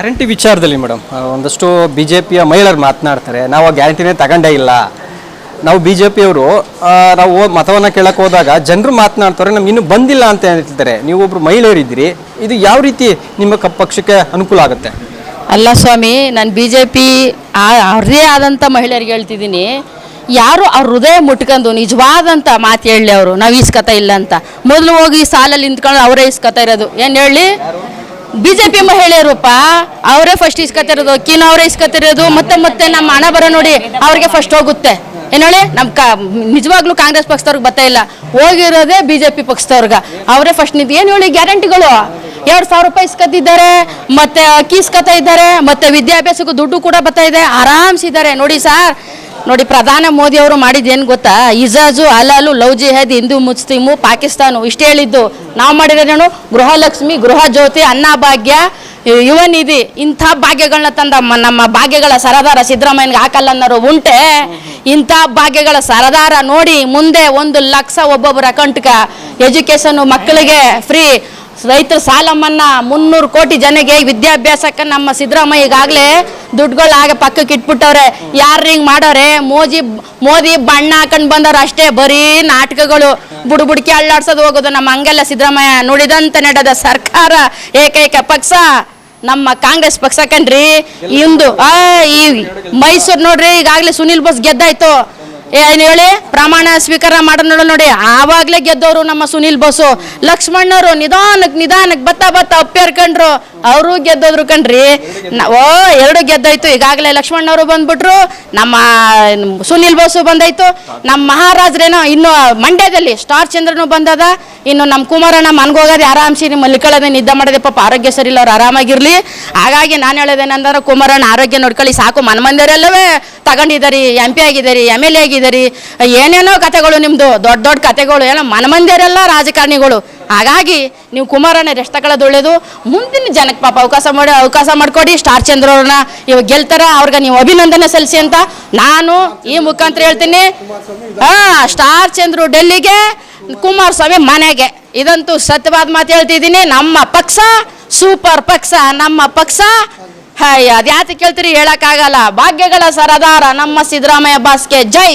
Guarantee ವಿಚಾರದಲ್ಲಿ madam ಒಂದಷ್ಟು B J ಪಿಯ ಮಹಿಳೆಯರು ಮಾತನಾಡ್ತಾರೆ, ನಾವು ಆ ಗ್ಯಾರಂಟಿನೇ ತಗೊಂಡೇ ಇಲ್ಲ. ನಾವು ಬಿ ಜೆ ಪಿಯವರು ನಾವು ಮತವನ್ನು ಕೇಳಕ್ಕೆ ಹೋದಾಗ ಜನರು ಮಾತನಾಡ್ತಾರೆ, ನಮ್ಗೆ ಇನ್ನೂ ಬಂದಿಲ್ಲ ಅಂತ ಹೇಳ್ತಾರೆ. ನೀವೊಬ್ರು ಮಹಿಳೆಯರಿದ್ದೀರಿ, ಇದು ಯಾವ ರೀತಿ ನಿಮ್ಮ ಪಕ್ಷಕ್ಕೆ ಅನುಕೂಲ ಆಗುತ್ತೆ? ಅಲ್ಲ ಸ್ವಾಮಿ, ನಾನು ಬಿ ಜೆ ಪಿ ಅವ್ರದೇ ಆದಂಥ ಮಹಿಳೆಯರಿಗೆ ಹೇಳ್ತಿದ್ದೀನಿ, ಯಾರು ಅವ್ರ ಹೃದಯ ಮುಟ್ಕೊಂಡು ನಿಜವಾದಂಥ ಮಾತು ಹೇಳಲಿ. ಅವರು ನಾವು ಇಸ್ಕೊತಾ ಇಲ್ಲ ಅಂತ ಮೊದಲು ಹೋಗಿ ಸಾಲಲ್ಲಿ ನಿಂತ್ಕೊಂಡು ಅವರೇ ಇಸ್ಕೊತಾ ಇರೋದು. ಏನು ಹೇಳಿ, ಬಿ ಜೆ ಪಿ ಮಹಿಳೆಯರಪ್ಪ ಅವರೇ ಫಸ್ಟ್ ಇಸ್ಕೊತಿರೋದು, ಅಕ್ಕಿನ ಅವರೇ ಇಸ್ಕೊತಿರೋದು. ಮತ್ತೆ ನಮ್ಮ ಹಣ ಬರೋ ನೋಡಿ ಅವ್ರಿಗೆ ಫಸ್ಟ್ ಹೋಗುತ್ತೆ. ಏನು ಹೇಳಿ, ನಿಜವಾಗ್ಲೂ ಕಾಂಗ್ರೆಸ್ ಪಕ್ಷದವ್ರಿಗೆ ಬರ್ತಾ ಇಲ್ಲ, ಹೋಗಿರೋದೇ ಬಿ ಜೆ ಪಿ ಪಕ್ಷದವ್ರಿಗೆ. ಅವರೇ ಫಸ್ಟ್ ನಿಂತು ಏನು ಹೇಳಿ, ಗ್ಯಾರಂಟಿಗಳು 2,000 ರೂಪಾಯಿ ಇಸ್ಕೊತಿದ್ದಾರೆ, ಮತ್ತೆ ಅಕ್ಕಿ ಇಸ್ಕೊತಾ ಇದ್ದಾರೆ, ಮತ್ತೆ ವಿದ್ಯಾಭ್ಯಾಸಕ್ಕೂ ದುಡ್ಡು ಕೂಡ ಬರ್ತಾ ಇದೆ, ಆರಾಮ್ಸಿದ್ದಾರೆ. ನೋಡಿ ಸರ್, ನೋಡಿ ಪ್ರಧಾನ ಮೋದಿ ಅವರು ಮಾಡಿದ್ದೇನು ಗೊತ್ತಾ, ಇಜಾಜು ಹಲಾಲು ಲವ್ ಜಿಹಾದ್ ಹಿಂದೂ ಮುಸ್ಲಿಮು ಪಾಕಿಸ್ತಾನ ಇಷ್ಟೇ ಹೇಳಿದ್ದು. ನಾವು ಮಾಡಿರೋದೇನು, ಗೃಹಲಕ್ಷ್ಮಿ, ಗೃಹ ಜ್ಯೋತಿ, ಅನ್ನಭಾಗ್ಯ, ಯುವ ನಿಧಿ, ಇಂಥ ಭಾಗ್ಯಗಳನ್ನ ತಂದ ನಮ್ಮ ಭಾಗ್ಯಗಳ ಸರದಾರ ಸಿದ್ದರಾಮಯ್ಯನಿಗೆ ಹಾಕಲ್ಲ ಅನ್ನೋರು ಉಂಟೆ. ಇಂಥ ಭಾಗ್ಯಗಳ ಸರದಾರ ನೋಡಿ, ಮುಂದೆ 1 ಲಕ್ಷ ಒಬ್ಬೊಬ್ಬರ ಅಕೌಂಟ್ಗೆ ಎಜುಕೇಷನ್ನು, ಮಕ್ಕಳಿಗೆ ಫ್ರೀ, ರೈತರ ಸಾಲ ಮನ್ನಾ, 300 ಕೋಟಿ ಜನಗೆ ವಿದ್ಯಾಭ್ಯಾಸಕ್ಕೆ ನಮ್ಮ ಸಿದ್ದರಾಮಯ್ಯ ಈಗಾಗಲೇ ದುಡ್ಡುಗಳು ಆಗ ಪಕ್ಕಕ್ಕೆ ಇಟ್ಬಿಟ್ಟವ್ರೆ. ಯಾರು ಹಿಂಗೆ ಮಾಡೋರೆ, ಮೋದಿ ಬಣ್ಣ ಹಾಕೊಂಡು ಬಂದವ್ರು ಅಷ್ಟೇ, ಬರೀ ನಾಟಕಗಳು, ಬುಡುಬುಡ್ಕಿ ಅಳ್ಳಾಡ್ಸೋದು ಹೋಗೋದು. ನಮ್ಮ ಹಂಗೆಲ್ಲ ಸಿದ್ದರಾಮಯ್ಯ ನುಡಿದಂತೆ ನಡೆದ ಸರ್ಕಾರ ಏಕೈಕ ಪಕ್ಷ ನಮ್ಮ ಕಾಂಗ್ರೆಸ್ ಪಕ್ಷ ಕಣ್ರಿ. ಇಂದು ಈ ಮೈಸೂರು ನೋಡ್ರಿ, ಈಗಾಗಲೇ ಸುನಿಲ್ ಬೋಸ್ ಗೆದ್ದಾಯ್ತು. ಏನು ಹೇಳಿ, ಪ್ರಮಾಣ ಸ್ವೀಕಾರ ಮಾಡೋಣ ನೋಡಿ, ಆವಾಗಲೇ ಗೆದ್ದವರು ನಮ್ಮ ಸುನಿಲ್ ಬೋಸು. ಲಕ್ಷ್ಮಣ್ಣವರು ನಿಧಾನಕ್ಕೆ ಬತ್ತ ಅಪ್ಪೇರ್ಕೊಂಡ್ರು, ಅವರು ಗೆದ್ದೋದ್ರು ಕಣ್ರಿ. 2 ಗೆದ್ದಾಯ್ತು. ಈಗಾಗಲೇ ಲಕ್ಷ್ಮಣ್ಣವರು ಬಂದ್ಬಿಟ್ರು, ನಮ್ಮ ಸುನಿಲ್ ಬೋಸು ಬಂದಾಯ್ತು. ನಮ್ಮ ಮಹಾರಾಜ್ರೇನೋ ಇನ್ನು ಮಂಡ್ಯದಲ್ಲಿ ಸ್ಟಾರ್ ಚಂದ್ರನು ಬಂದದ. ಇನ್ನು ನಮ್ಮ ಕುಮಾರಣ್ಣ ಮನ್ಗೋಗೋದು ಆರಾಮ್ಸಿ, ನಿಮ್ಮ ಮಲ್ಲಿಕಳದ ನಿದ್ದೆ ಮಾಡೋದೆ, ಪಾಪ ಆರೋಗ್ಯ ಸರಿ ಇಲ್ಲ, ಅವ್ರು ಆರಾಮಾಗಿರ್ಲಿ. ಹಾಗಾಗಿ ನಾನು ಹೇಳೋದೇನಂದ್ರೆ, ಕುಮಾರಣ್ಣ ಆರೋಗ್ಯ ನೋಡ್ಕೊಳ್ಳಿ ಸಾಕು. ಮನ್ಮಂದಿರೆಲ್ಲವೇ ತಗೊಂಡಿದ್ದೀರಿ, MP ಆಗಿದ್ದೀರಿ, MLA ಆಗಿದ್ದೀರಿ, ಏನೇನೋ ಕತೆಗಳು ನಿಮ್ಮದು, ದೊಡ್ಡ ಕತೆಗಳು, ಏನೋ ಮನ್ಮಂದಿರೆಲ್ಲ ರಾಜಕಾರಣಿಗಳು. ಹಾಗಾಗಿ ನೀವು ಕುಮಾರಣ್ಣ ರೆಸ್ಟ್ ತಗೊಳ್ಳೋದು ಒಳ್ಳೇದು. ಮುಂದಿನ ಜನಕ್ಕೆ ಪಾಪ ಅವಕಾಶ ಮಾಡಿಕೊಡಿ. ಸ್ಟಾರ್ ಚಂದ್ರ ಅವ್ರನ್ನ ಇವಾಗ ಗೆಲ್ತಾರ, ಅವ್ರಿಗೆ ನೀವು ಅಭಿನಂದನೆ ಸಲ್ಲಿಸಿ ಅಂತ ನಾನು ಈ ಮುಖಾಂತರ ಹೇಳ್ತೀನಿ. ಸ್ಟಾರ್ ಚಂದ್ರು ಡೆಲ್ಲಿಗೆ, ಕುಮಾರಸ್ವಾಮಿ ಮನೆಗೆ, ಇದಂತೂ ಸತ್ಯವಾದ ಮಾತು ಹೇಳ್ತಿದ್ದೀನಿ. ನಮ್ಮ ಪಕ್ಷ ಸೂಪರ್ ಪಕ್ಷ, ನಮ್ಮ ಪಕ್ಷ. ಅದ್ಯಾತಿ ಕೇಳ್ತೀರಿ, ಹೇಳಕ್ಕಾಗಲ್ಲ. ಭಾಗ್ಯಗಳ ಸರದಾರ ನಮ್ಮ ಸಿದ್ದರಾಮಯ್ಯ ಬಾಸ್ಗೆ ಜೈ.